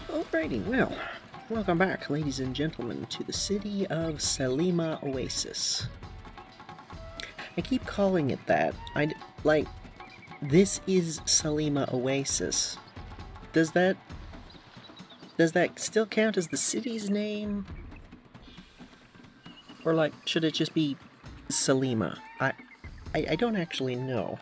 Alrighty, well, welcome back, ladies and gentlemen, to the city of Salima Oasis. I keep calling it that. This is Salima Oasis. Does that still count as the city's name? Or, should it just be Salima? I don't actually know.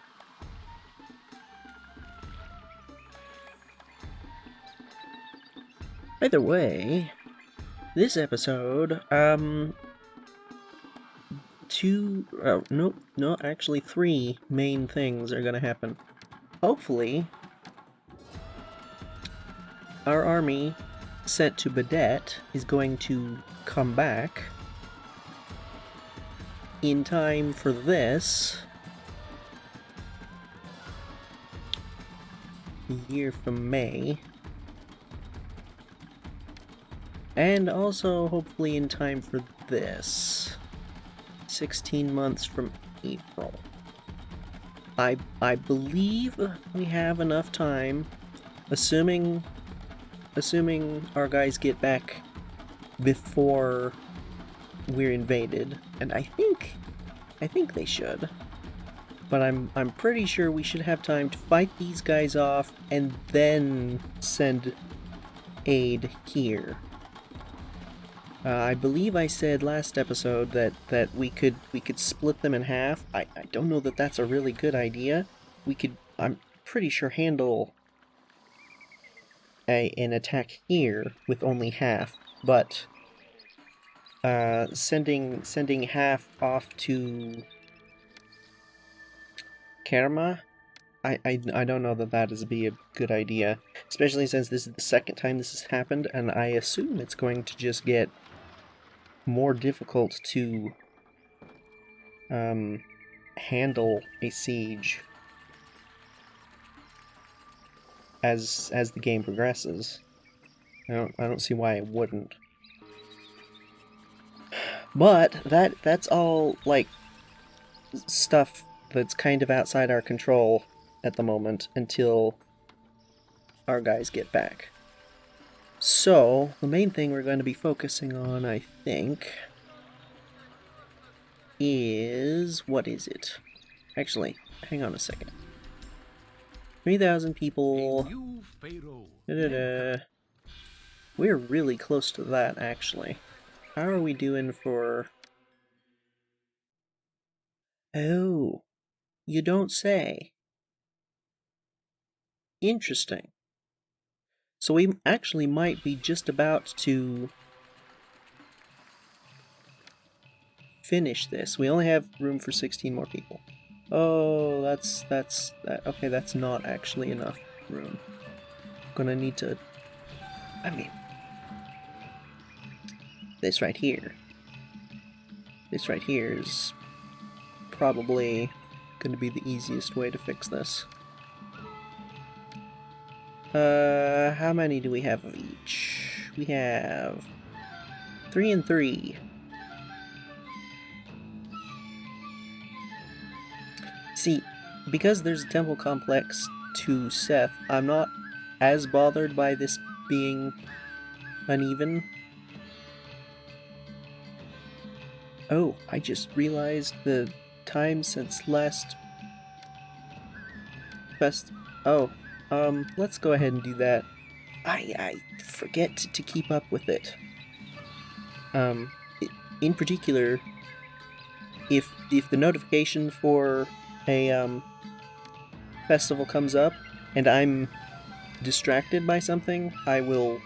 Either way, this episode, three main things are gonna happen. Hopefully, our army sent to Badet is going to come back in time for this. A year from May. And also, hopefully in time for this. 16 months from April. I believe we have enough time, assuming our guys get back before we're invaded, and I think they should. But I'm pretty sure we should have time to fight these guys off and then send aid here. I believe I said last episode that we could split them in half. I don't know that that's a really good idea. We could, I'm pretty sure, handle an attack here with only half, but sending half off to Kerma, I don't know that is be a good idea, especially since this is the second time this has happened, and I assume it's going to just get more difficult to handle a siege as the game progresses. I don't see why it wouldn't. But that's all like stuff that's kind of outside our control at the moment until our guys get back. So, the main thing we're going to be focusing on, I think, is... what is it? Actually, hang on a second. 3,000 people... We're really close to that, actually. How are we doing for... Oh, you don't say. Interesting. So we actually might be just about to finish this. We only have room for 16 more people. Oh, that's okay, that's not actually enough room. Gonna need to... I mean... This right here. This right here is probably gonna be the easiest way to fix this. How many do we have of each? We have 3 and 3. See, because there's a temple complex to Seth, I'm not as bothered by this being uneven. Oh, I just realized the time since last Oh, let's go ahead and do that. I forget to keep up with it. In particular, if the notification for a festival comes up and I'm distracted by something, I will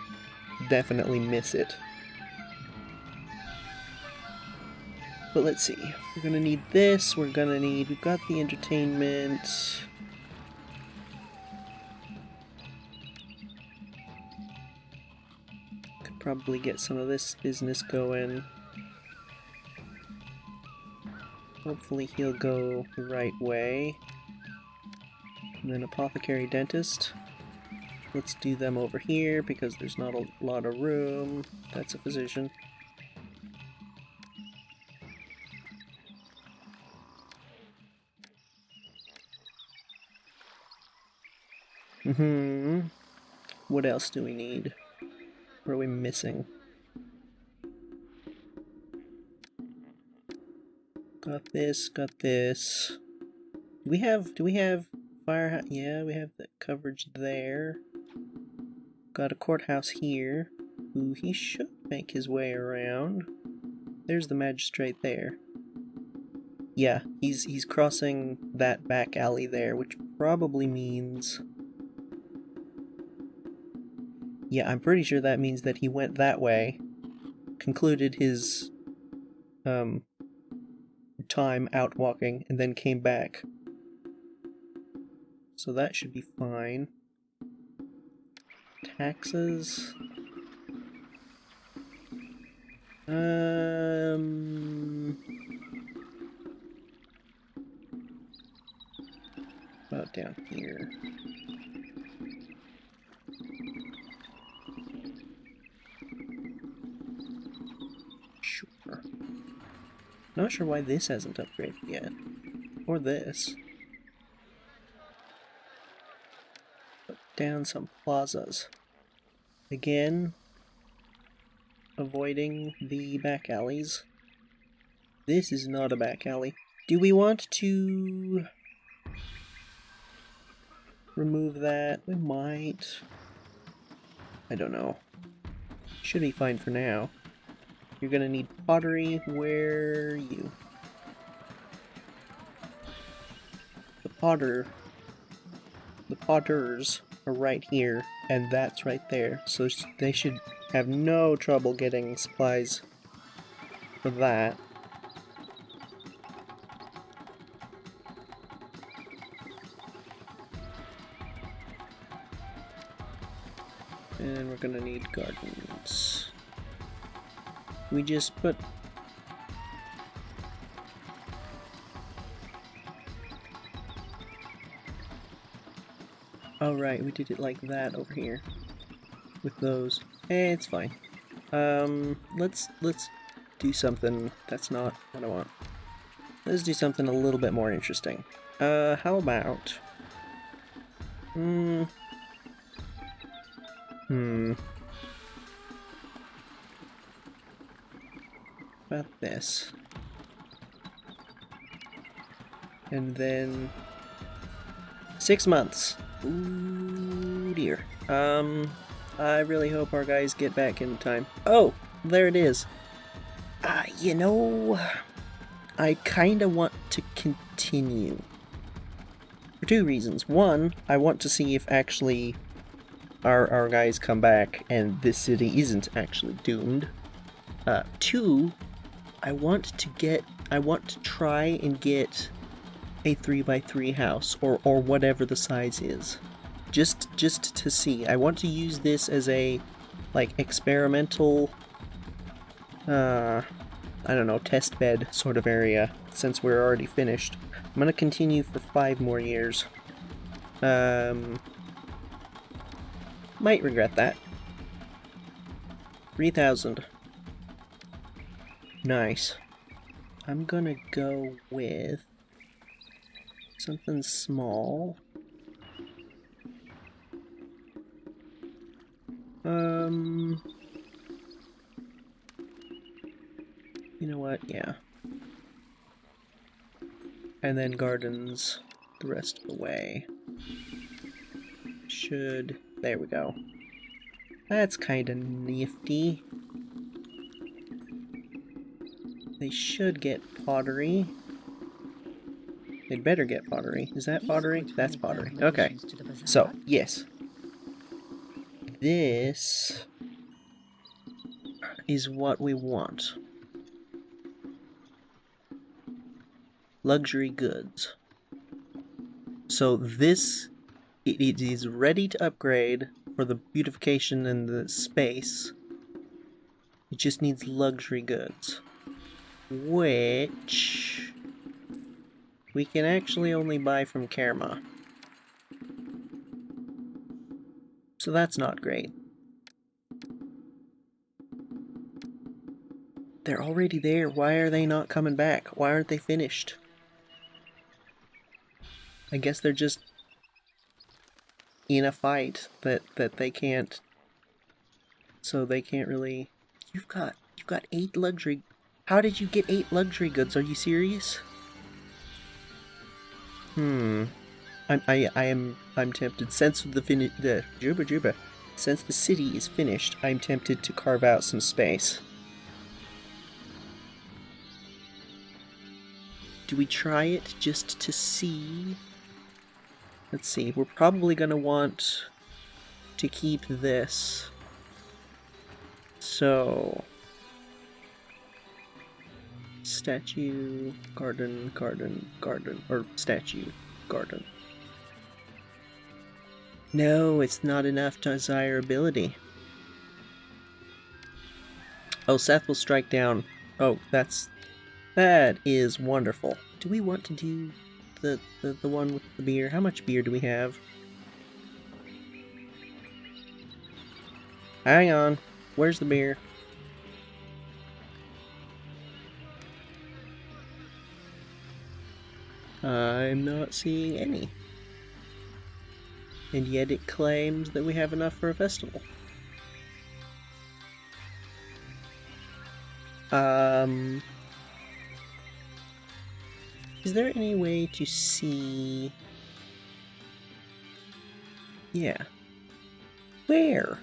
definitely miss it. But let's see. We're gonna need this. We've got the entertainment. Could probably get some of this business going. Hopefully he'll go the right way. And then apothecary dentist. Let's do them over here because there's not a lot of room. That's a physician. What else do we need? What are we missing? Got this, got this. Do we have firehouse? Yeah, we have the coverage there. Got a courthouse here. Ooh, he should make his way around. There's the magistrate there. Yeah, he's crossing that back alley there, which probably means... Yeah, I'm pretty sure that means that he went that way, concluded his time out walking, and then came back. So that should be fine. Taxes... About down here. Sure. Not sure why this hasn't upgraded yet. Or this. Put down some plazas. Again, avoiding the back alleys. This is not a back alley. Do we want to remove that? We might. I don't know. Should be fine for now. You're gonna need pottery. Where are you? The potters are right here, and that's right there. So they should have no trouble getting supplies for that. And we're gonna need gardens. We just put... Oh right, we did it like that over here. With those. Eh, it's fine. Let's do something that's not what I want. Let's do something a little bit more interesting. How about... About this. And then... 6 months. Ooh, dear. I really hope our guys get back in time. Oh, there it is. You know, I kinda want to continue. For 2 reasons. One, I want to see if actually our guys come back and this city isn't actually doomed. 2, I want to try and get a 3x3 house, or whatever the size is. Just to see. I want to use this as a, like, experimental, I don't know, test bed sort of area, since we're already finished. I'm gonna continue for 5 more years. Might regret that. 3,000. Nice. I'm gonna go with something small. You know what? Yeah. And then gardens the rest of the way. There we go. That's kinda nifty. They should get pottery. They'd better get pottery. Is that pottery? That's pottery. Okay. So, yes. This is what we want. Luxury goods. So this, it is ready to upgrade for the beautification and the space. It just needs luxury goods. Which we can actually only buy from Kerma. So that's not great. They're already there. Why are they not coming back? Why aren't they finished? I guess they're just in a fight that they can't so they can't really... You've got 8 luxury... How did you get 8 luxury goods? Are you serious? I'm tempted. Since since the city is finished, I'm tempted to carve out some space. Do we try it just to see? Let's see. We're probably gonna want to keep this. So statue, garden, or statue, garden. No, it's not enough desirability. Oh, Seth will strike down. Oh, that is wonderful. Do we want to do the one with the beer? How much beer do we have? Hang on. Where's the beer? I'm not seeing any. And yet it claims that we have enough for a festival. Is there any way to see... Yeah. Where?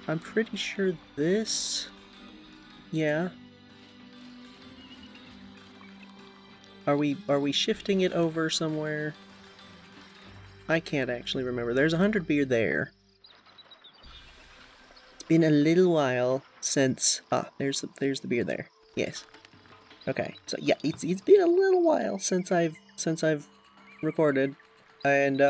I'm pretty sure this... Yeah. Are we shifting it over somewhere? I can't actually remember. There's 100 beer there. It's been a little while since... Ah, there's the beer there. Yes. Okay. So yeah, it's been a little while since I've recorded, and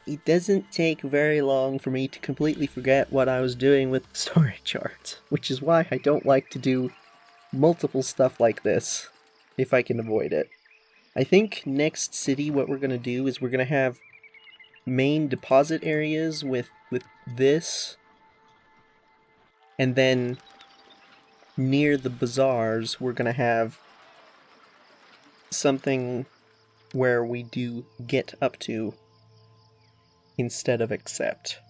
it doesn't take very long for me to completely forget what I was doing with the story charts, which is why I don't like to do multiple stuff like this if I can avoid it. I think next city what we're gonna do is we're gonna have main deposit areas with this, and then near the bazaars we're gonna have something where we do get up to instead of accept.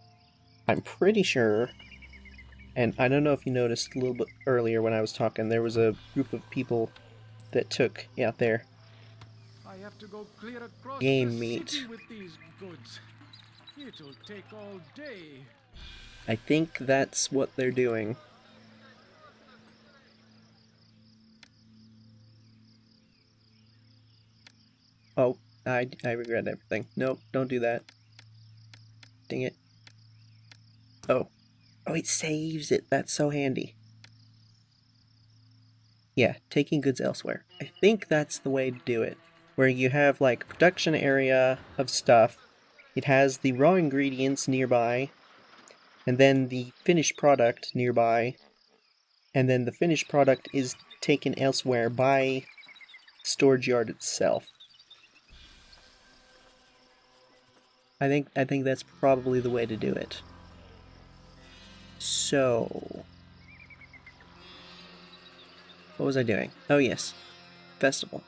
I'm pretty sure, and I don't know if you noticed a little bit earlier when I was talking, there was a group of people that took, yeah, there, I have to go clear across game the meat. city with these goods. It'll take all day. I think that's what they're doing. Oh, I regret everything. Nope, don't do that. Dang it. Oh. Oh, it saves it. That's so handy. Yeah, taking goods elsewhere. I think that's the way to do it. Where you have, like, production area of stuff. It has the raw ingredients nearby. And then the finished product nearby. And then the finished product is taken elsewhere by the storage yard itself. I think that's probably the way to do it. So, what was I doing? Oh yes, festival.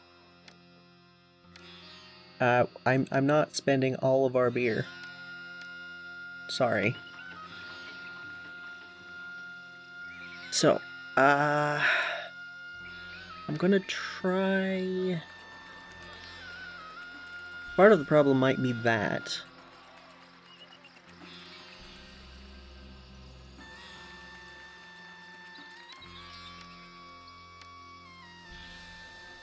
I'm not spending all of our beer. Sorry. So, I'm gonna try... Part of the problem might be that.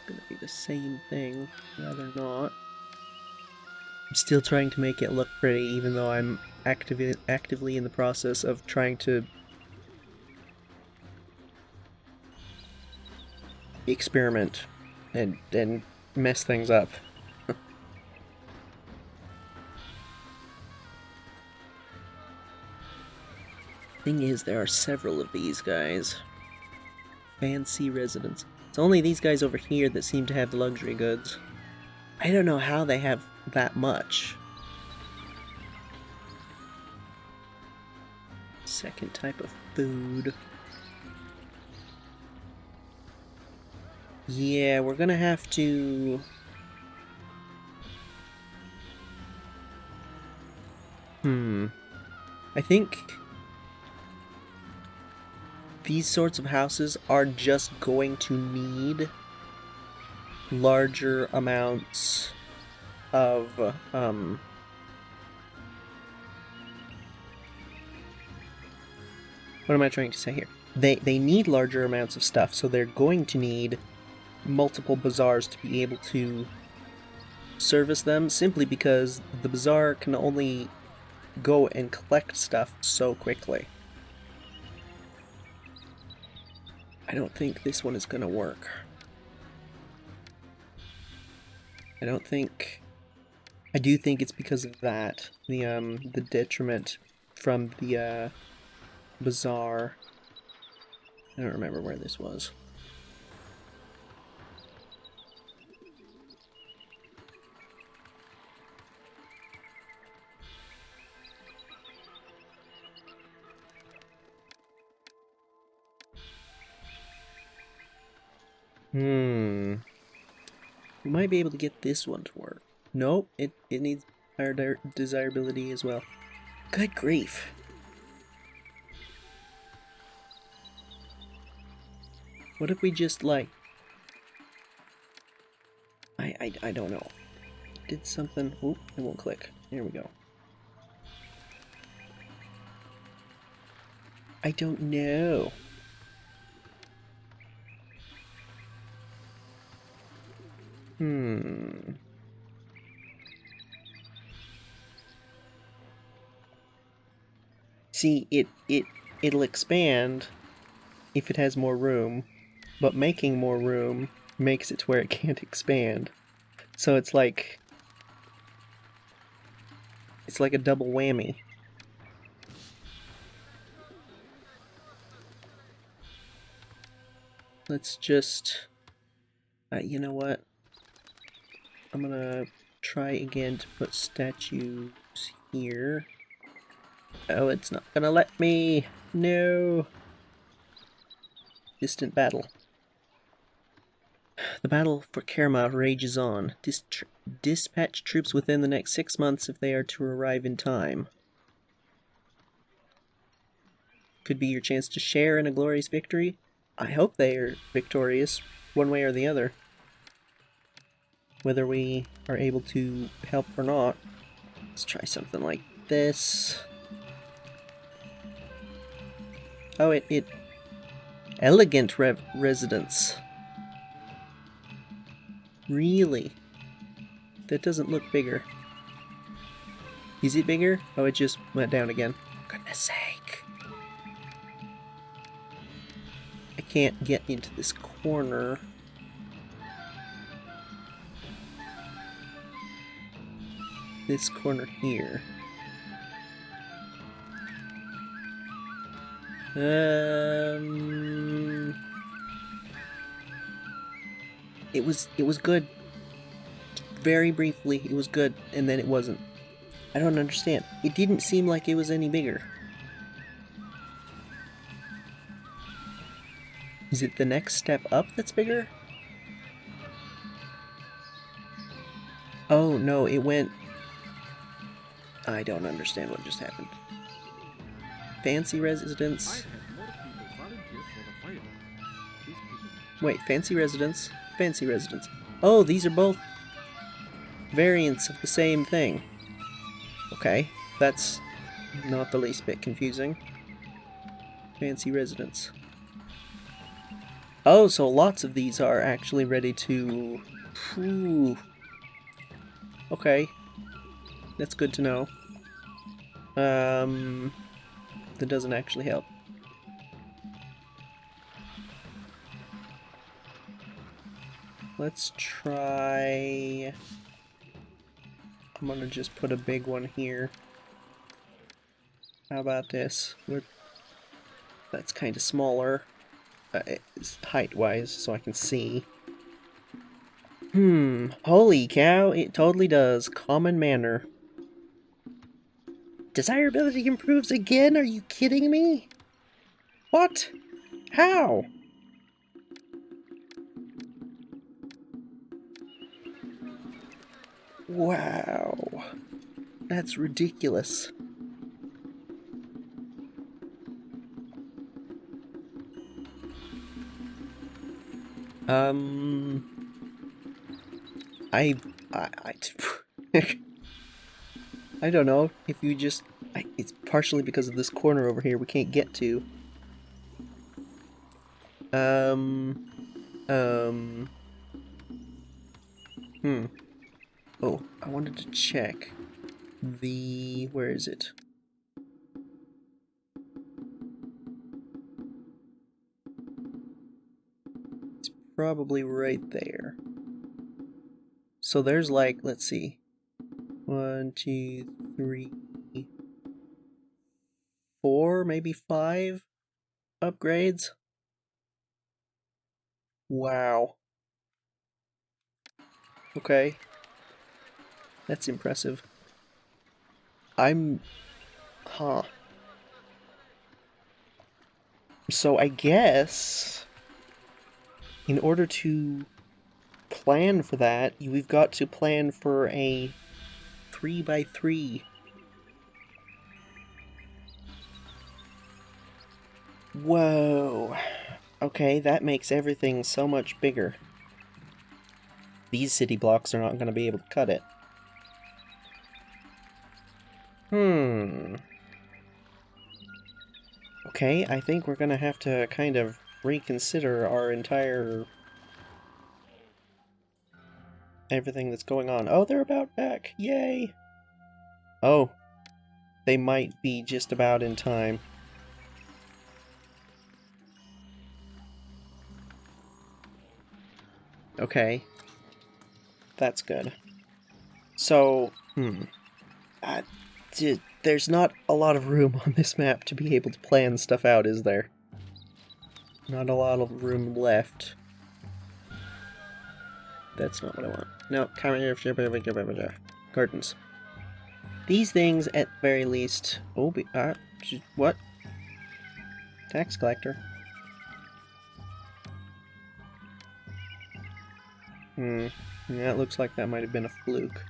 Gonna be the same thing, rather not. I'm still trying to make it look pretty, even though I'm actively in the process of trying to experiment and mess things up. Thing is, there are several of these guys. Fancy residents. It's only these guys over here that seem to have the luxury goods. I don't know how they have that much. Second type of food. Yeah, we're gonna have to... I think these sorts of houses are just going to need larger amounts of, what am I trying to say here? They need larger amounts of stuff, so they're going to need multiple bazaars to be able to service them, simply because the bazaar can only go and collect stuff so quickly. I don't think this one is gonna work. I do think it's because of that. The detriment from the bazaar. I don't remember where this was. We might be able to get this one to work. Nope, it needs higher desirability as well. Good grief. What if we just, like... I don't know. Did something... Oop, it won't click. Here we go. I don't know. See, it'll expand if it has more room, but making more room makes it to where it can't expand. So it's like a double whammy. Let's just you know what? I'm gonna try again to put statues here. Oh, it's not gonna let me. No. Distant battle. The battle for Kerma rages on. Dispatch troops within the next 6 months if they are to arrive in time. Could be your chance to share in a glorious victory. I hope they are victorious, one way or the other. Whether we are able to help or not. Let's try something like this. Oh, it elegant residence. Really? That doesn't look bigger. Is it bigger? Oh, it just went down again. For goodness sake. I can't get into this corner. This corner here. It was good. Very briefly, it was good, and then it wasn't. I don't understand. It didn't seem like it was any bigger. Is it the next step up that's bigger? Oh, no, it went... I don't understand what just happened. Fancy residence. Wait, fancy residence? Fancy residence. Oh, these are both variants of the same thing. Okay, that's not the least bit confusing. Fancy residence. Oh, so lots of these are actually ready to... Whew. Okay. That's good to know. That doesn't actually help. Let's try... I'm gonna just put a big one here. How about this? That's kind of smaller. Height-wise, so I can see. Holy cow, it totally does. Common manner. Desirability improves again? Are you kidding me? What? How? Wow. That's ridiculous. Um, I, I, I don't know if you just. It's partially because of this corner over here we can't get to. Um, um, hmm. Oh, I wanted to check where is it? It's probably right there. So there's like, let's see. 1, 2, 3, 4, maybe 5 upgrades. Wow. Okay. That's impressive. Huh. So I guess in order to plan for that, we've got to plan for a 3x3. Whoa. Okay, that makes everything so much bigger. These city blocks are not going to be able to cut it. Okay, I think we're going to have to kind of reconsider our entire... everything that's going on. Oh, they're about back. Yay! Oh, they might be just about in time. Okay. That's good. So, uh, there's not a lot of room on this map to be able to plan stuff out, is there? Not a lot of room left. That's not what I want. No, gardens. These things, at very least... Oh, what? Tax collector. Yeah, it looks like that might have been a fluke.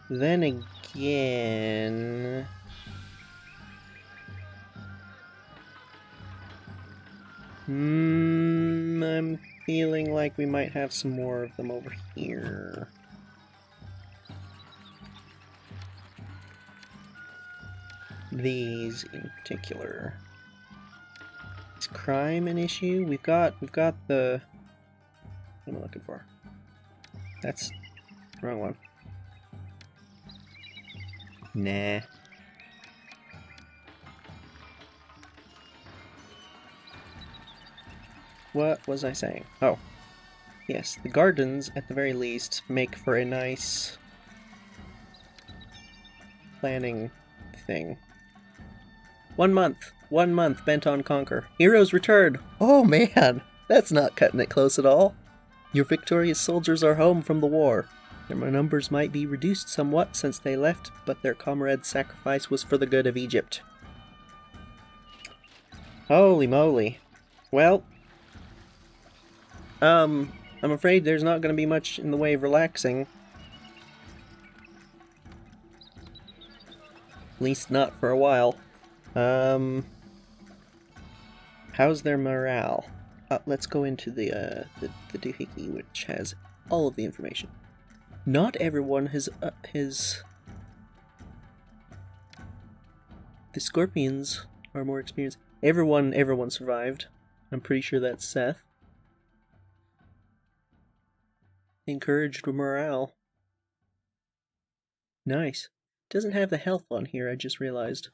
Then again... I'm feeling like we might have some more of them over here. These in particular. Is crime an issue? We've got the... What am I looking for? That's the wrong one. Nah. What was I saying? Oh. Yes, the gardens, at the very least, make for a nice planning thing. 1 month. 1 month bent on conquer. Heroes return! Oh man! That's not cutting it close at all. Your victorious soldiers are home from the war. Their numbers might be reduced somewhat since they left, but their comrades' sacrifice was for the good of Egypt. Holy moly. Well, I'm afraid there's not going to be much in the way of relaxing. At least not for a while. How's their morale? Let's go into the doohickey, which has all of the information. Not everyone has the scorpions are more experienced. Everyone survived. I'm pretty sure that's Seth. Encouraged morale. Nice. Doesn't have the health on here, I just realized.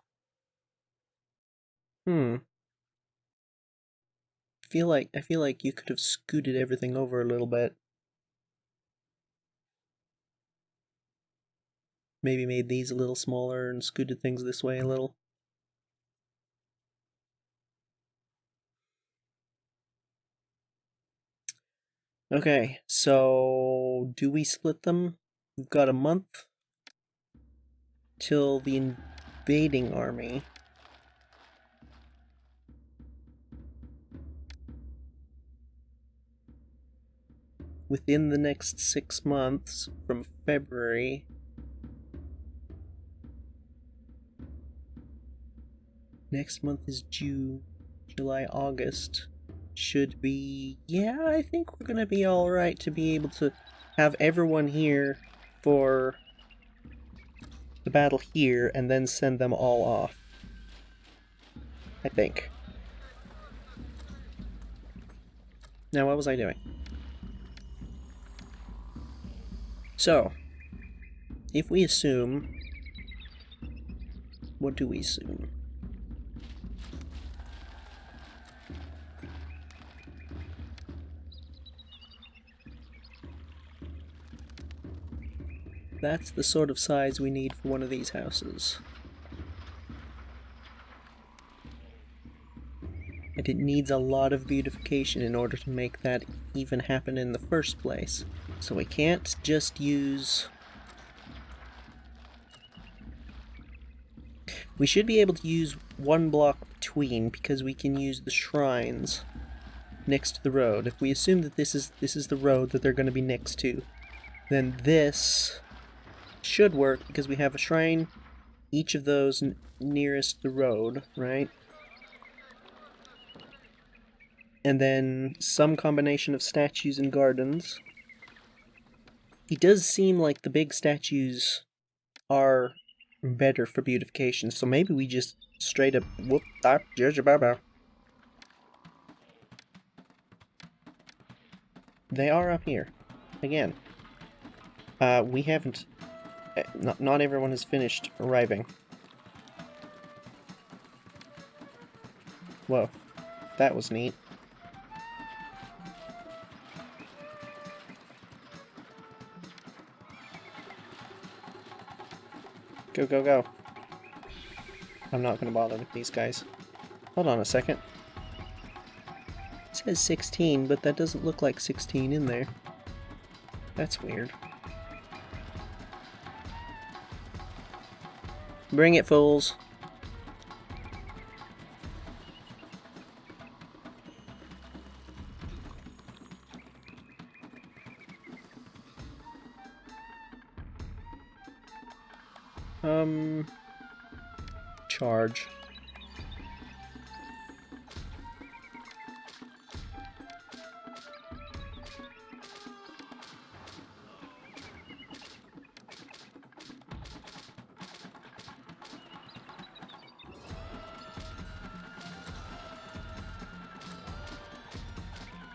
I feel like you could have scooted everything over a little bit. Maybe made these a little smaller and scooted things this way a little. Okay, so do we split them? We've got a month till the invading army. Within the next 6 months, from February. Next month is June, July, August. should be... Yeah, I think we're gonna be alright to be able to have everyone here for the battle here, and then send them all off. I think. Now, what was I doing? So, if we assume... What do we assume? That's the sort of size we need for one of these houses. And it needs a lot of beautification in order to make that even happen in the first place. So we can't just use... We should be able to use one block between, because we can use the shrines next to the road. If we assume that this is the road that they're going to be next to, then this should work, because we have a shrine each of those nearest the road, right? And then some combination of statues and gardens. It does seem like the big statues are better for beautification, so maybe we just straight up whoop that bow. They are up here again. We haven't. Not everyone has finished arriving. Whoa, that was neat. Go, go, go. I'm not gonna bother with these guys. Hold on a second. It says 16, but that doesn't look like 16 in there. That's weird. Bring it, fools. Charge.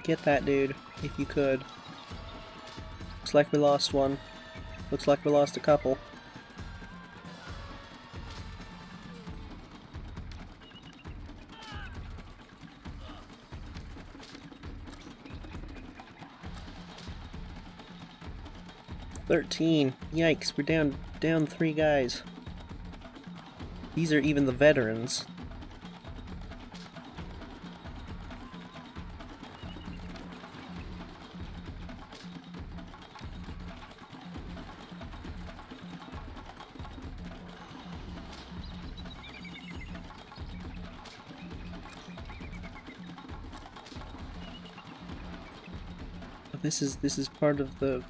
Get that dude, if you could. Looks like we lost one. Looks like we lost a couple. $13. Yikes, we're down 3 guys. These are even the veterans. This is part of the...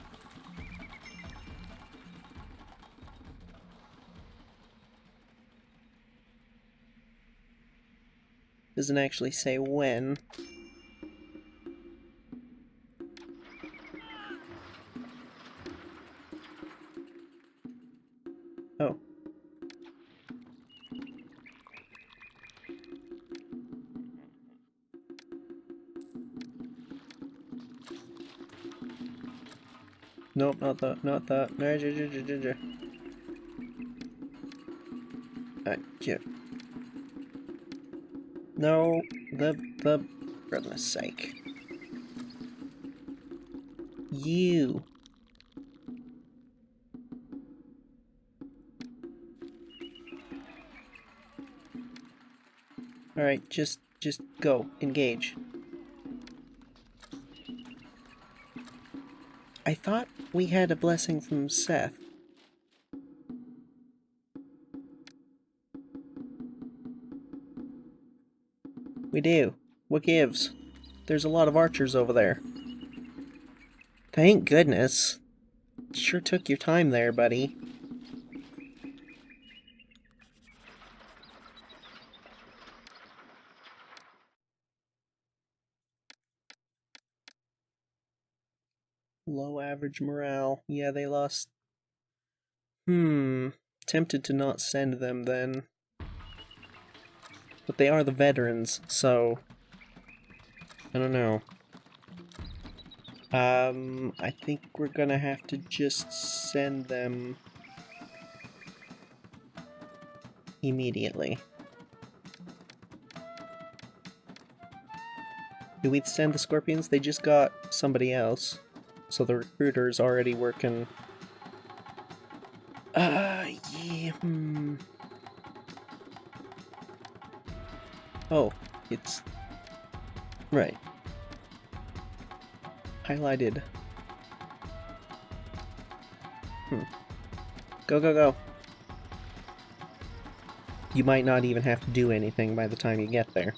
Doesn't actually say when. Oh. Nope, not that, not that. Yeah. No, for goodness sake. You. Alright, just go. Engage. I thought we had a blessing from Seth. We do. What gives? There's a lot of archers over there. Thank goodness. Sure took your time there, buddy. Low average morale. Yeah, they lost. Tempted to not send them then. But they are the veterans, so... I don't know. I think we're gonna have to just send them... immediately. Do we send the Scorpions? They just got somebody else. So the recruiter's already working... yeah, Oh, it's... right. Highlighted. Go, go, go. You might not even have to do anything by the time you get there.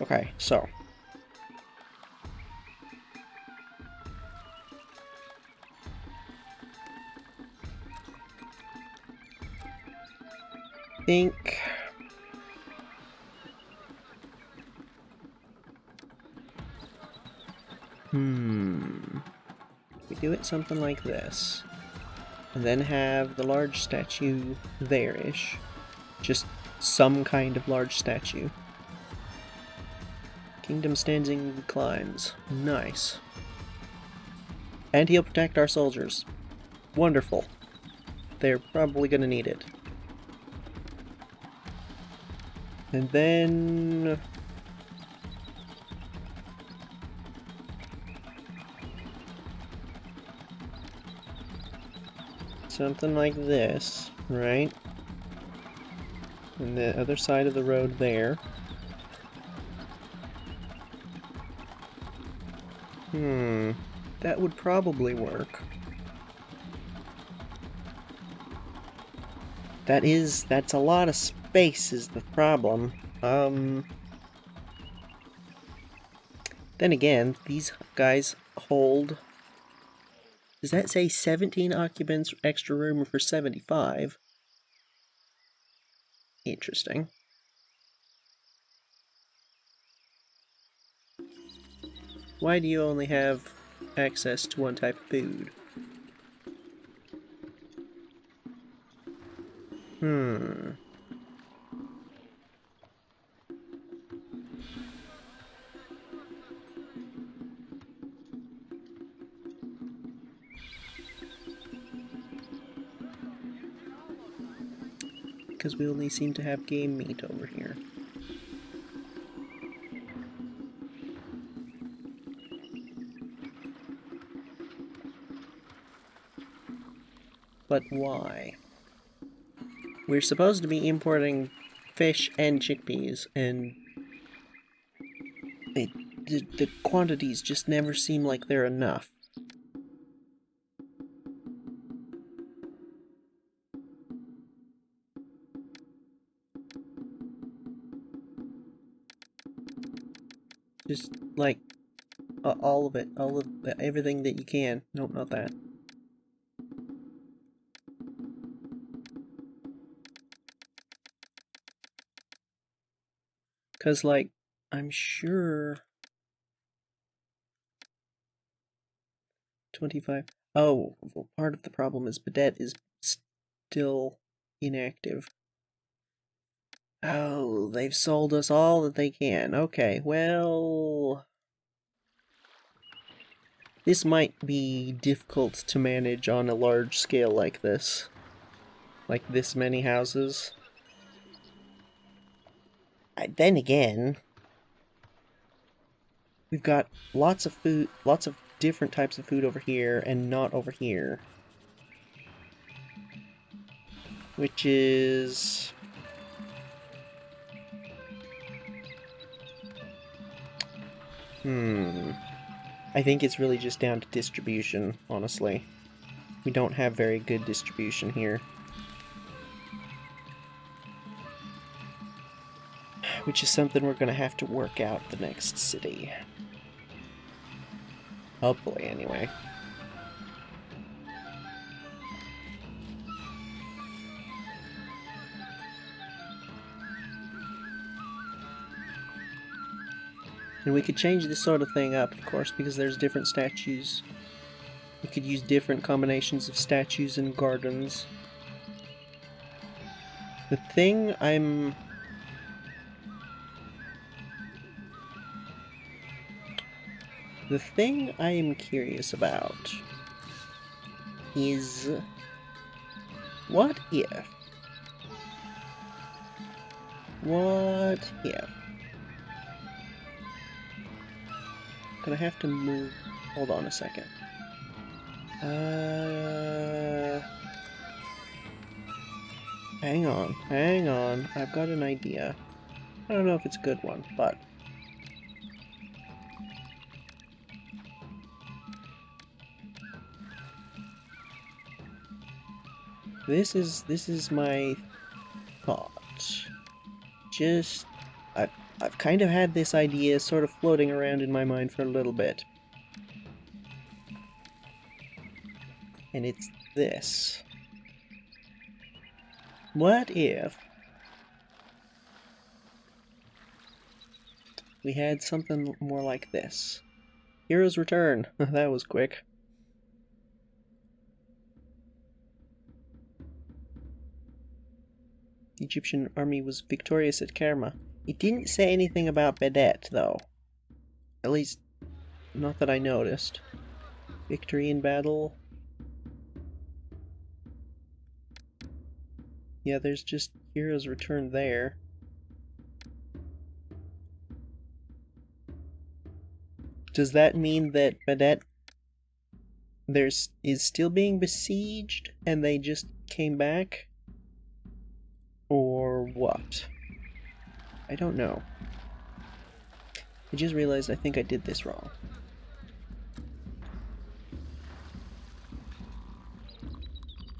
Okay, so... think... We do it something like this. And then have the large statue there-ish. Just some kind of large statue. Kingdom standing climbs. Nice. And he'll protect our soldiers. Wonderful. They're probably gonna need it. And then... something like this, right? And the other side of the road there. That would probably work. That's a lot of space is the problem. Then again, these guys hold... Does that say 17 occupants, extra room for 75? Interesting. Why do you only have access to one type of food? Because we only seem to have game meat over here. But why? We're supposed to be importing fish and chickpeas, and the quantities just never seem like they're enough. Just, like, all of it. Everything that you can. Nope, not that. Because, like, I'm sure... 25... Oh, well, part of the problem is Bidet is still inactive. Oh, they've sold us all that they can. Okay, well... This might be difficult to manage on a large scale like this. Like this many houses. Then again... We've got lots of food, lots of different types of food over here, and not over here. Which is... I think it's really just down to distribution, honestly. We don't have very good distribution here. Which is something we're gonna have to work out the next city. Hopefully, anyway. And we could change this sort of thing up, of course, because there's different statues. We could use different combinations of statues and gardens. The thing I'm... The thing I am curious about is... What if... What if... Gonna have to move... Hold on a second. Hang on. I've got an idea. I don't know if it's a good one, but... This is my thought. Just... I've kind of had this idea sort of floating around in my mind for a little bit. And it's this. What if we had something more like this? Hero's Return. That was quick. The Egyptian army was victorious at Kerma. It didn't say anything about Bedet, though. At least, not that I noticed. Victory in battle. Yeah, there's just Hero's Return there. Does that mean that Bedet is still being besieged and they just came back? Or what? I don't know. I just realized I think I did this wrong.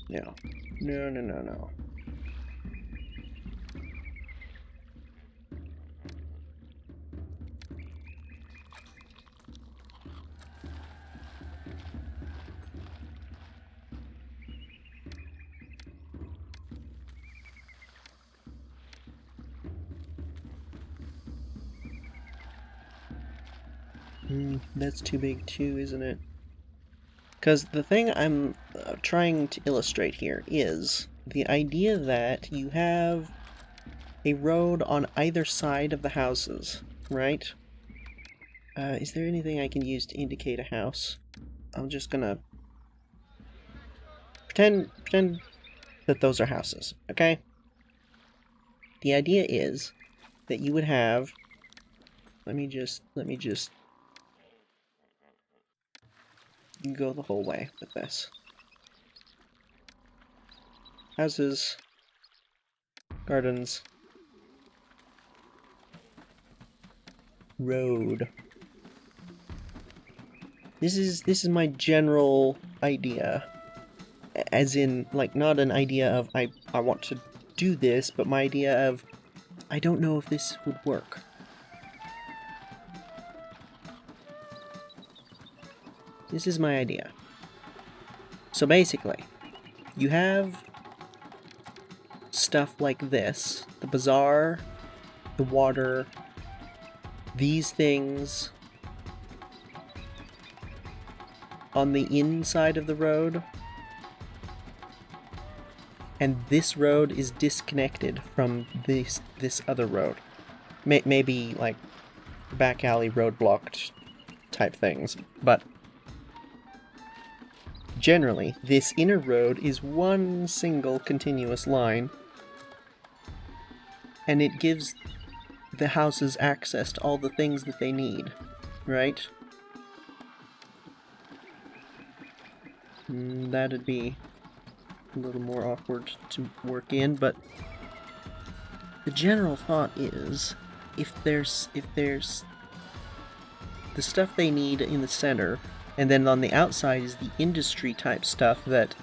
No. No. That's too big too, isn't it? Because the thing I'm trying to illustrate here is the idea that you have a road on either side of the houses, right? Is there anything I can use to indicate a house? I'm just gonna pretend that those are houses, okay? The idea is that you would have... Let me just go the whole way with this. Houses, gardens, road. This is my general idea. As in, like, not an idea of I want to do this, but my idea of I don't know if this would work. This is my idea. So basically, you have stuff like this, the bazaar, the water, these things on the inside of the road, and this road is disconnected from this other road. Maybe like back alley roadblocked type things, but generally, this inner road is one single continuous line, and it gives the houses access to all the things that they need, right? That'd be a little more awkward to work in, but the general thought is, if there's the stuff they need in the center, and then on the outside is the industry type stuff that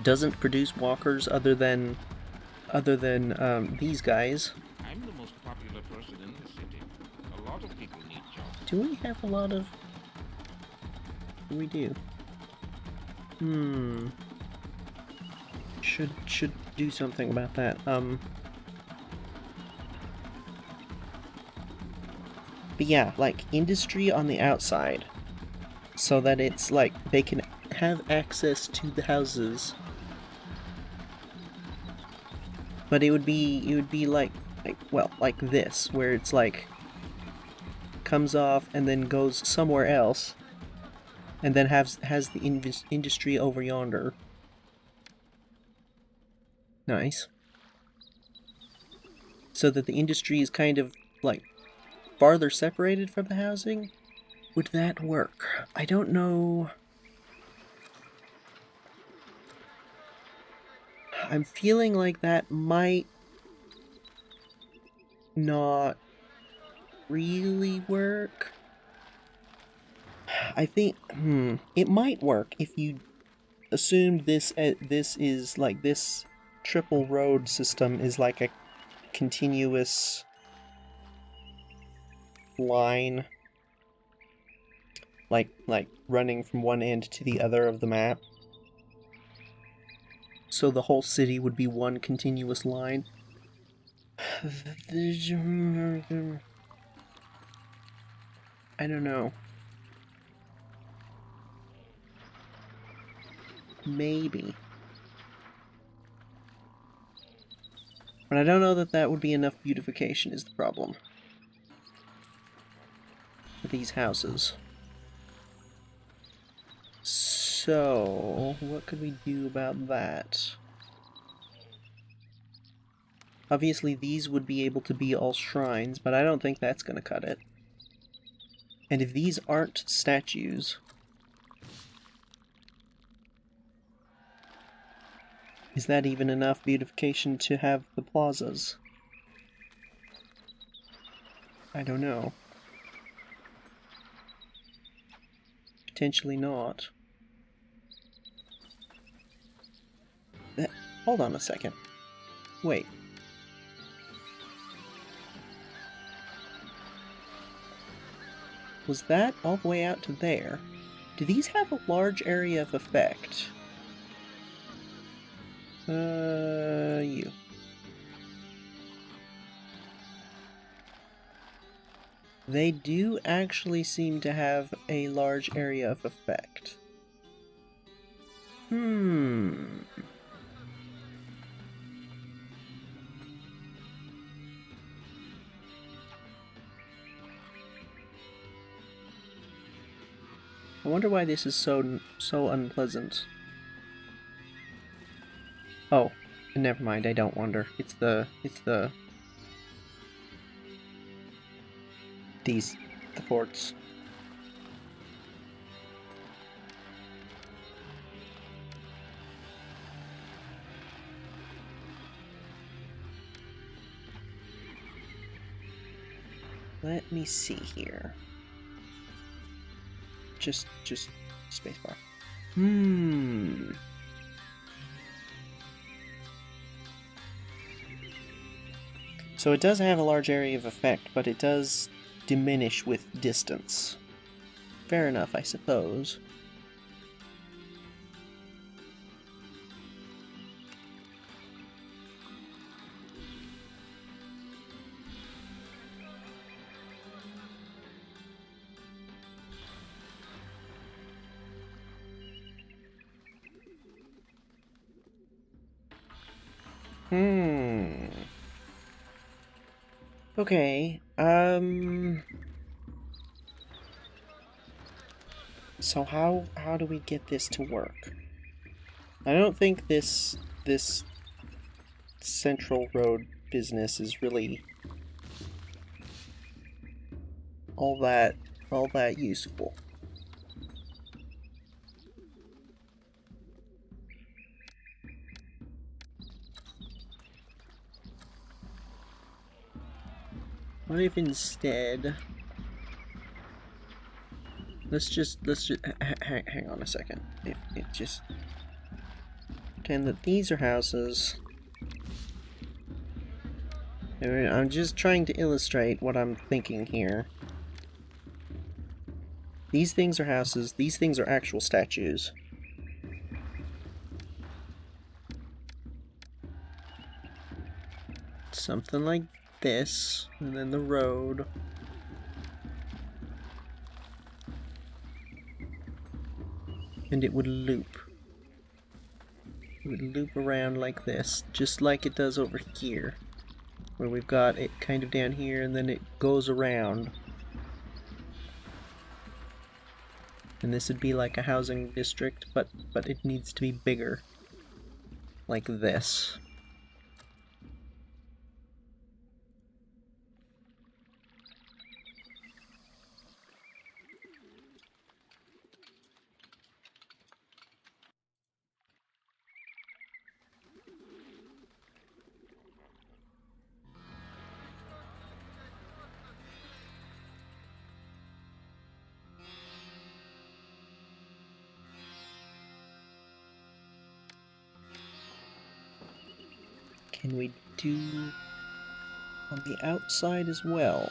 doesn't produce walkers other than these guys. I'm the most popular person in the city. A lot of people need jobs. Do we have a lot of... We do. Should do something about that. But yeah, like industry on the outside, so that it's like they can have access to the houses. But it would be like well, like this, where it's like comes off and then goes somewhere else, and then has the industry over yonder. Nice. So that the industry is kind of like farther separated from the housing. Would that work? I don't know. I'm feeling like that might not really work. I think it might work if you assumed this is like this triple road system is like a continuous line, like running from one end to the other of the map. So the whole city would be one continuous line. I don't know. Maybe. But I don't know that that would be enough beautification is the problem. For these houses. So, what could we do about that? Obviously these would be able to be all shrines, but I don't think that's going to cut it. And if these aren't statues, is that even enough beautification to have the plazas? I don't know. Potentially not. Hold on a second. Wait. Was that all the way out to there? Do these have a large area of effect? You. They do actually seem to have a large area of effect. I wonder why this is so unpleasant. Oh, never mind, I don't wonder. It's the forts. Let me see here. Just spacebar. So it does have a large area of effect, but it does diminish with distance. Fair enough, I suppose. Okay, so how do we get this to work? I don't think this central road business is really all that useful. What if instead let's just hang on a second. If it just pretend that these are houses. I'm just trying to illustrate what I'm thinking here. These things are houses, these things are actual statues. Something like this, and then the road. and it would loop. It would loop around like this, just like it does over here, where we've got it kind of down here and then it goes around. And this would be like a housing district, but it needs to be bigger. Like this. Can we do on the outside as well?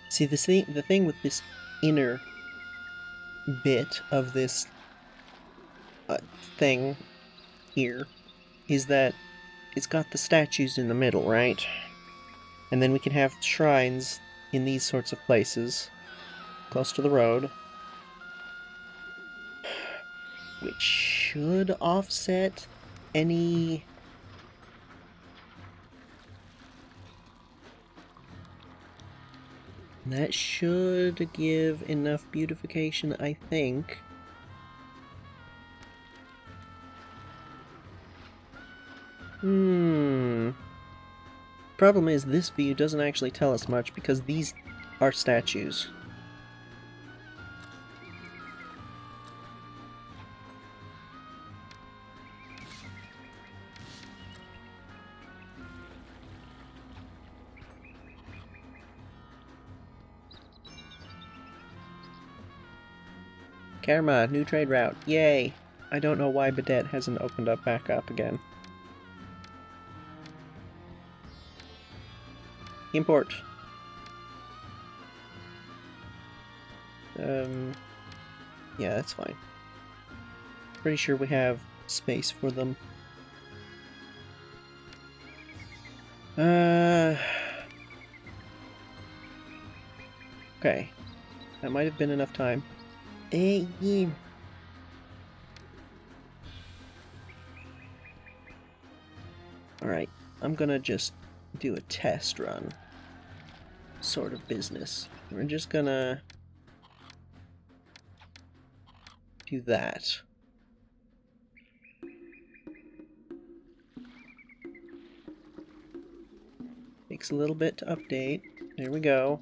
See, the thing with this inner bit of this thing here is that it's got the statues in the middle, right? And then we can have shrines in these sorts of places, close to the road, which should offset any... That should give enough beautification, I think. Problem is, this view doesn't actually tell us much because these are statues. Karma, new trade route. Yay! I don't know why Badet hasn't opened up back up again. Import. Yeah, that's fine. Pretty sure we have space for them. Okay. That might have been enough time. Alright, I'm gonna just do a test run. Sort of business. We're just gonna do that. Takes a little bit to update. There we go.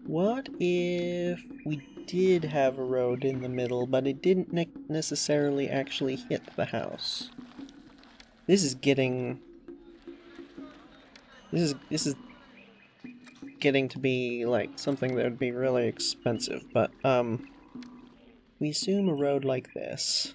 What if we did have a road in the middle, but it didn't necessarily actually hit the house? This is getting... This is getting to be, like, something that would be really expensive, but, we assume a road like this.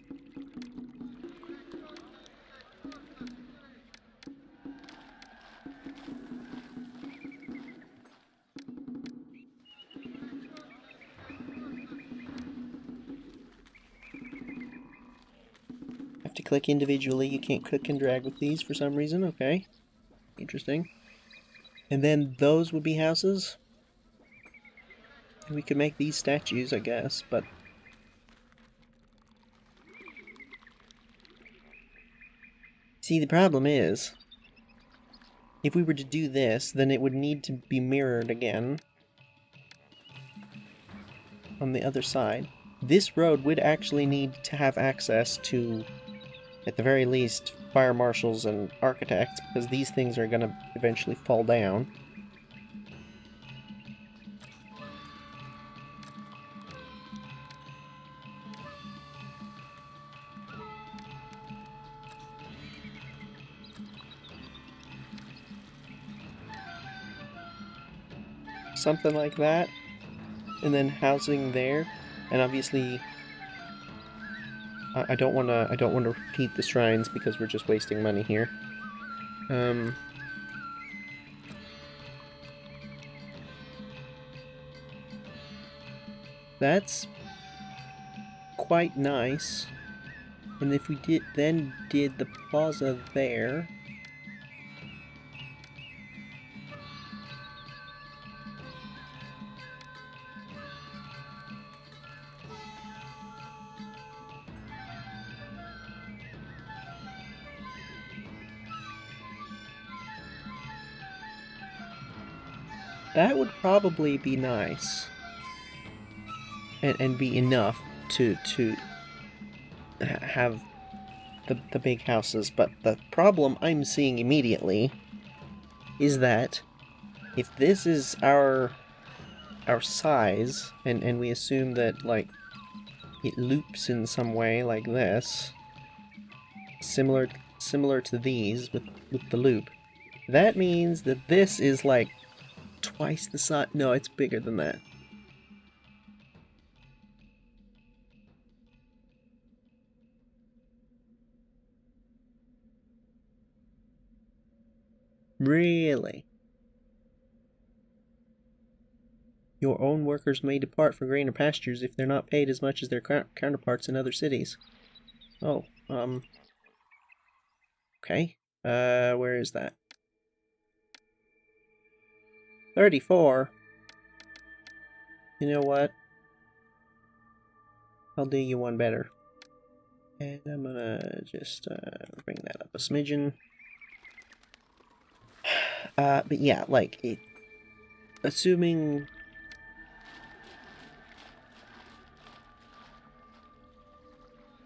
Have to click individually, you can't click and drag with these for some reason, okay. Interesting. And then those would be houses? And we could make these statues, I guess, but... See, the problem is, if we were to do this, then it would need to be mirrored again on the other side. This road would actually need to have access to, at the very least, fire marshals and architects, because these things are going to eventually fall down. Something like that, and then housing there, and obviously I don't wanna repeat the shrines because we're just wasting money here. That's quite nice. And if we did the plaza there, that would probably be nice. And be enough to have the big houses. But the problem I'm seeing immediately is that if this is our size, and we assume that, like, it loops in some way like this, similar to these with the loop, that means that this is like twice the size. No, it's bigger than that. Really? Your own workers may depart for greener pastures if they're not paid as much as their counterparts in other cities. Oh, okay. Where is that? 34? You know what? I'll do you one better. And I'm gonna just bring that up a smidgen. But yeah, like, assuming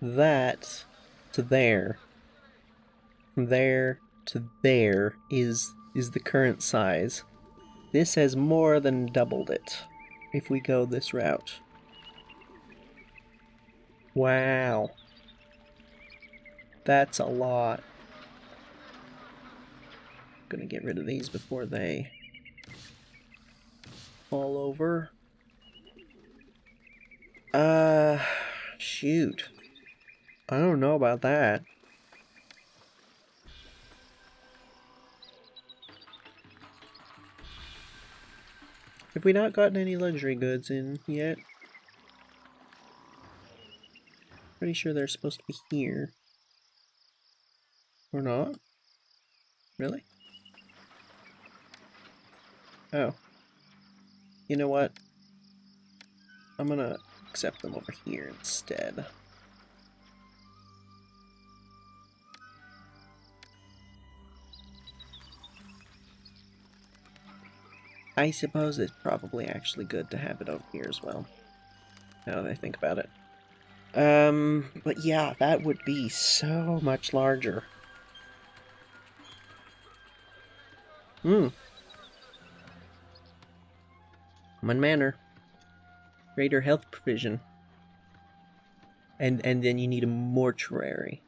that to there, from there to there is the current size. This has more than doubled it if we go this route. Wow. That's a lot. Gonna get rid of these before they fall over. Shoot. I don't know about that. Have we not gotten any luxury goods in yet? Pretty sure they're supposed to be here. Or not? Really? Oh. You know what? I'm gonna accept them over here instead. I suppose it's probably actually good to have it over here as well, now that I think about it. But yeah, that would be so much larger. Common manner. Greater health provision. And then you need a mortuary.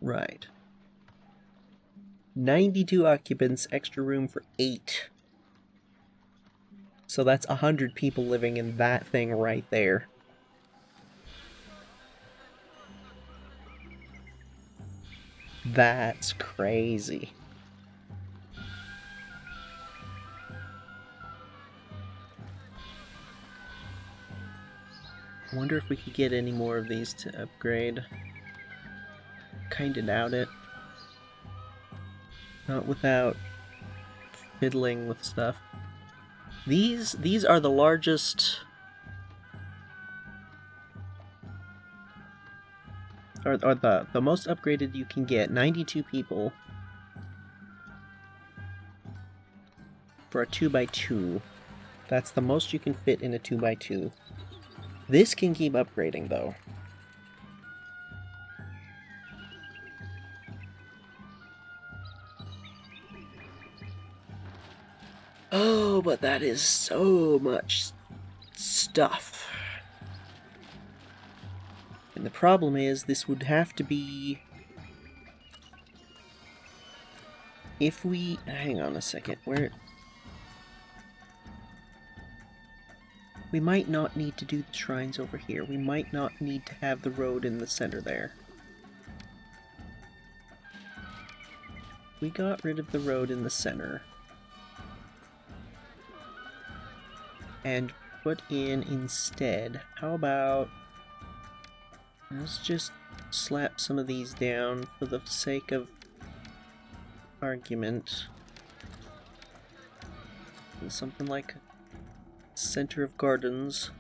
Right. 92 occupants, extra room for 8. So that's 100 people living in that thing right there. That's crazy. I wonder if we could get any more of these to upgrade. Kinda doubt it. Not without fiddling with stuff. These are the largest, or the most upgraded you can get. 92 people for a 2x2. That's the most you can fit in a 2x2. This can keep upgrading though. Oh, but that is so much stuff. And the problem is, this would have to be... If we... Hang on a second, where... We might not need to do the shrines over here. We might not need to have the road in the center there. We got rid of the road in the center. And put in instead, how about... Let's just slap some of these down for the sake of argument. And something like center of gardens.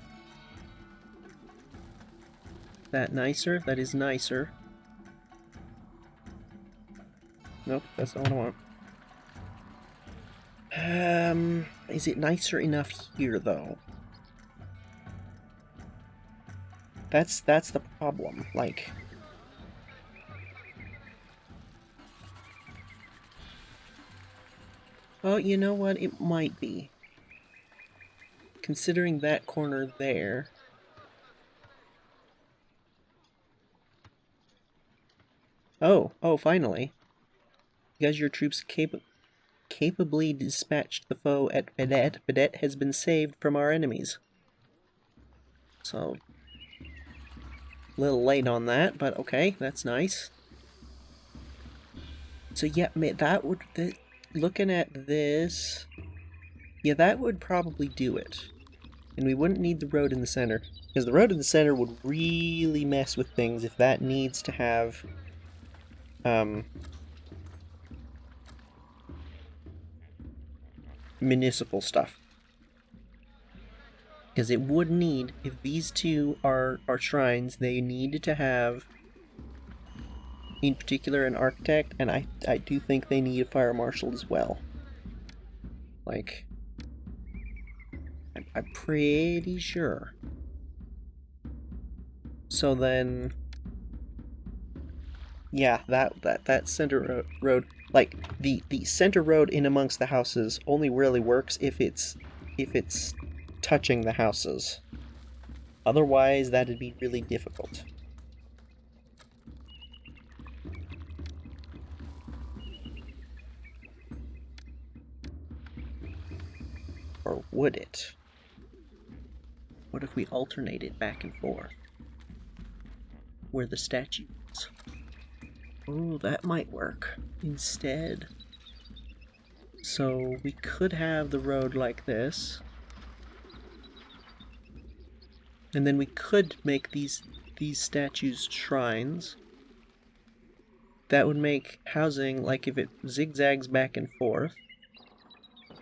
That nicer? That is nicer. Nope, that's not what I want. Is it nicer enough here though? That's the problem. Like, oh, you know what? It might be. Considering that corner there. Oh, finally. Because your troops capably dispatched the foe at Bedet, Bedet has been saved from our enemies. So, a little late on that, but okay, that's nice. So yeah, that would... looking at this... Yeah, that would probably do it. And we wouldn't need the road in the center. Because the road in the center would really mess with things if that needs to have... municipal stuff. Because it would need, if these two are shrines, they need to have, in particular, an architect, and I do think they need a fire marshal as well. Like, I'm pretty sure. So then, yeah, that center road, like the center road in amongst the houses only really works if it's touching the houses. Otherwise, that'd be really difficult. Or would it? What if we alternated back and forth? Where the statue is. Oh, that might work instead. So we could have the road like this. And then we could make these statues shrines. That would make housing, like if it zigzags back and forth,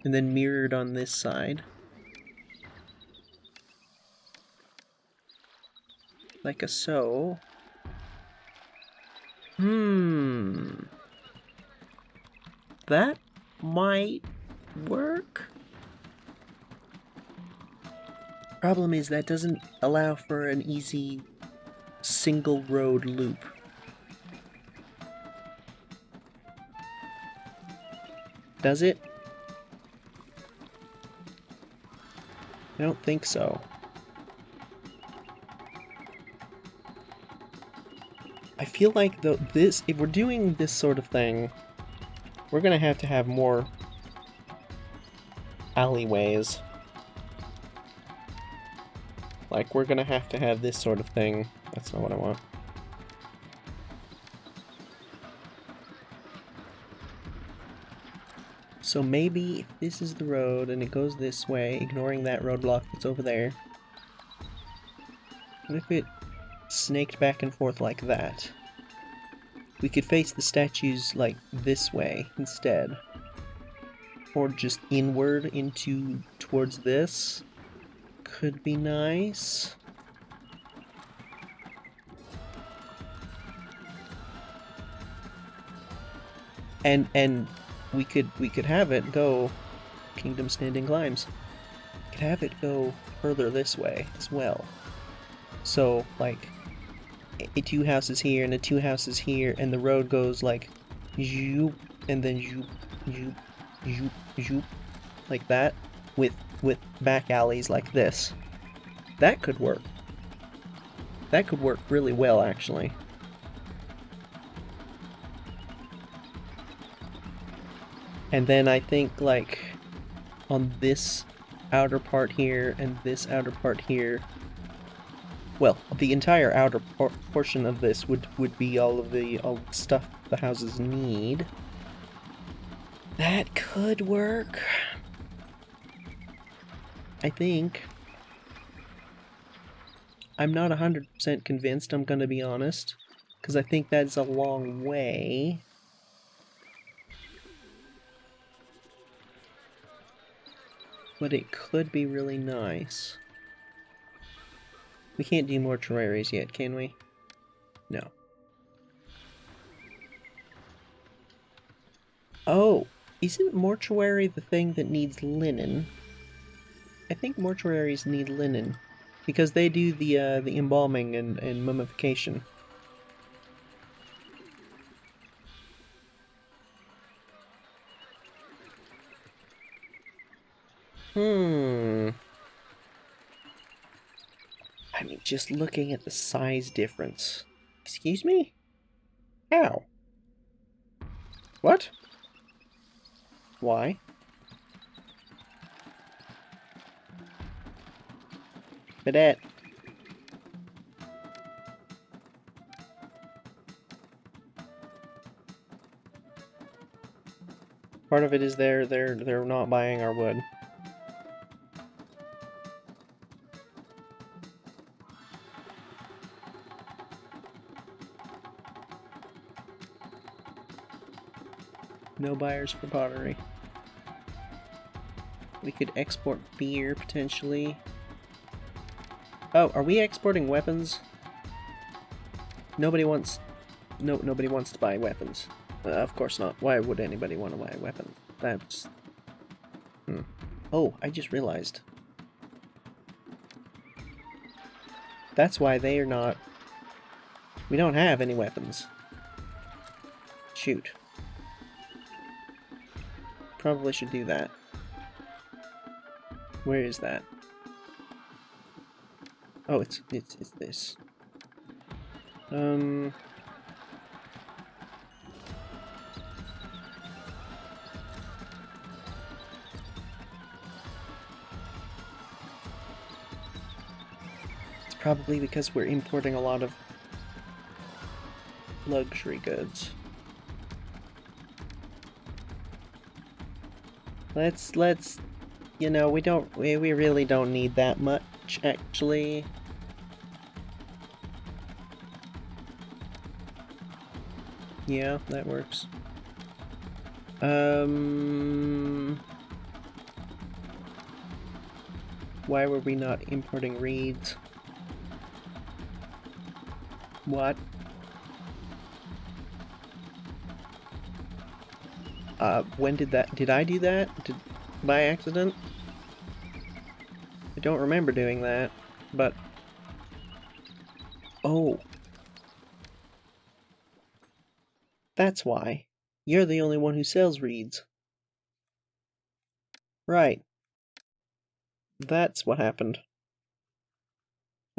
and then mirrored on this side. Like a so. That might work. Problem is that doesn't allow for an easy single road loop. Does it? I don't think so. I feel like if we're doing this sort of thing, we're gonna have to have more alleyways. Like, we're gonna have to have this sort of thing. That's not what I want. So maybe if this is the road and it goes this way, ignoring that roadblock that's over there. What if it snaked back and forth like that? We could face the statues like this way instead. Or just inward into towards this. Could be nice. And we could have it go Kingdom Standing Climbs. We could have it go further this way as well. So like a two houses here and a two houses here, and the road goes like zoop and then zoop zoop zoop zoop like that with back alleys like this. That could work. That could work really well, actually. And then I think, like, on this outer part here and this outer part here. Well, the entire outer portion of this would be all the stuff the houses need. That could work. I think. I'm not 100% convinced, I'm gonna be honest, because I think that's a long way. But it could be really nice. We can't do mortuaries yet, can we? No. Oh, isn't mortuary the thing that needs linen? I think mortuaries need linen, because they do the embalming and mummification. I mean, just looking at the size difference. Excuse me? How? What? Why? Cadet. Part of it is they're not buying our wood. No buyers for pottery. We could export beer, potentially. Oh, are we exporting weapons? Nobody wants... nobody wants to buy weapons. Of course not. Why would anybody want to buy weapons? That's... Oh, I just realized. That's why they are not... We don't have any weapons. Shoot. Probably should do that. Where is that? Oh, it's this. It's probably because we're importing a lot of luxury goods. Let's, you know, we really don't need that much, actually. Yeah, that works. Why were we not importing reeds? What? When did I do that? By accident? I don't remember doing that, but... Oh. That's why. You're the only one who sells reeds. Right. That's what happened.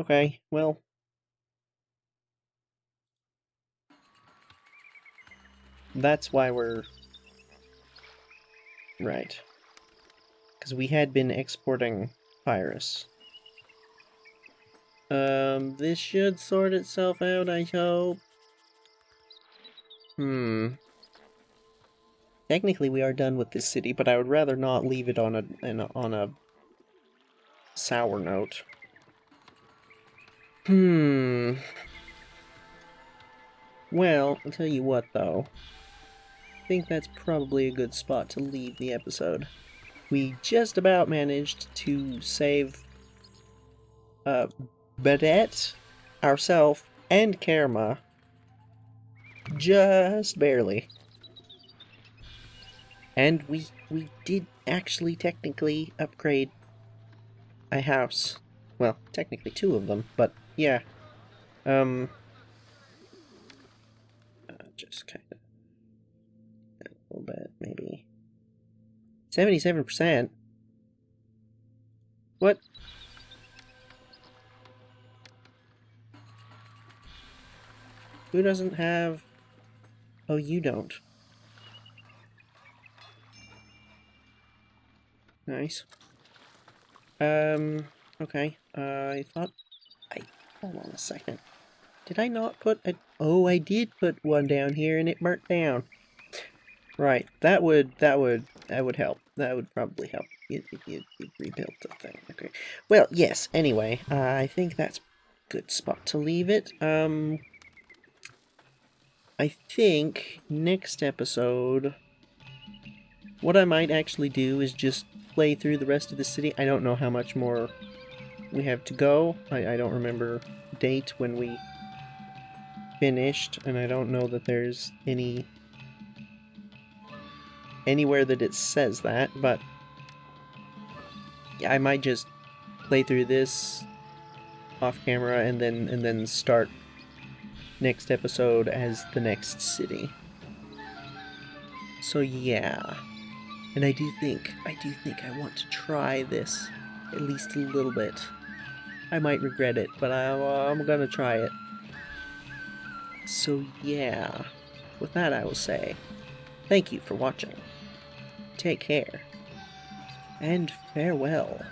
Okay, well... That's why we're... Right. Because we had been exporting Pyrus. This should sort itself out, I hope. Technically we are done with this city, but I would rather not leave it on a sour note. Well, I'll tell you what, though. I think that's probably a good spot to leave the episode. We just about managed to save Badette, ourselves, and Karma. Just barely. And we did actually technically upgrade a house. Well, technically two of them, but yeah. Just kind of a little bit, maybe. 77%? What? Who doesn't have... Oh, you don't. Nice. Okay. I thought hold on a second. Did I not put a... Oh, I did put one down here and it burnt down. Right, that would help. That would probably help. It rebuilt the thing. Okay. Well, yes, anyway, I think that's a good spot to leave it. I think next episode, what I might actually do is just play through the rest of the city. I don't know how much more we have to go. I don't remember date when we finished, and I don't know that there's anywhere that it says that, but I might just play through this off camera and then start next episode as the next city. So yeah. And I do think I want to try this at least a little bit. I might regret it, but I'm gonna try it. So yeah. With that I will say, thank you for watching. Take care. And farewell.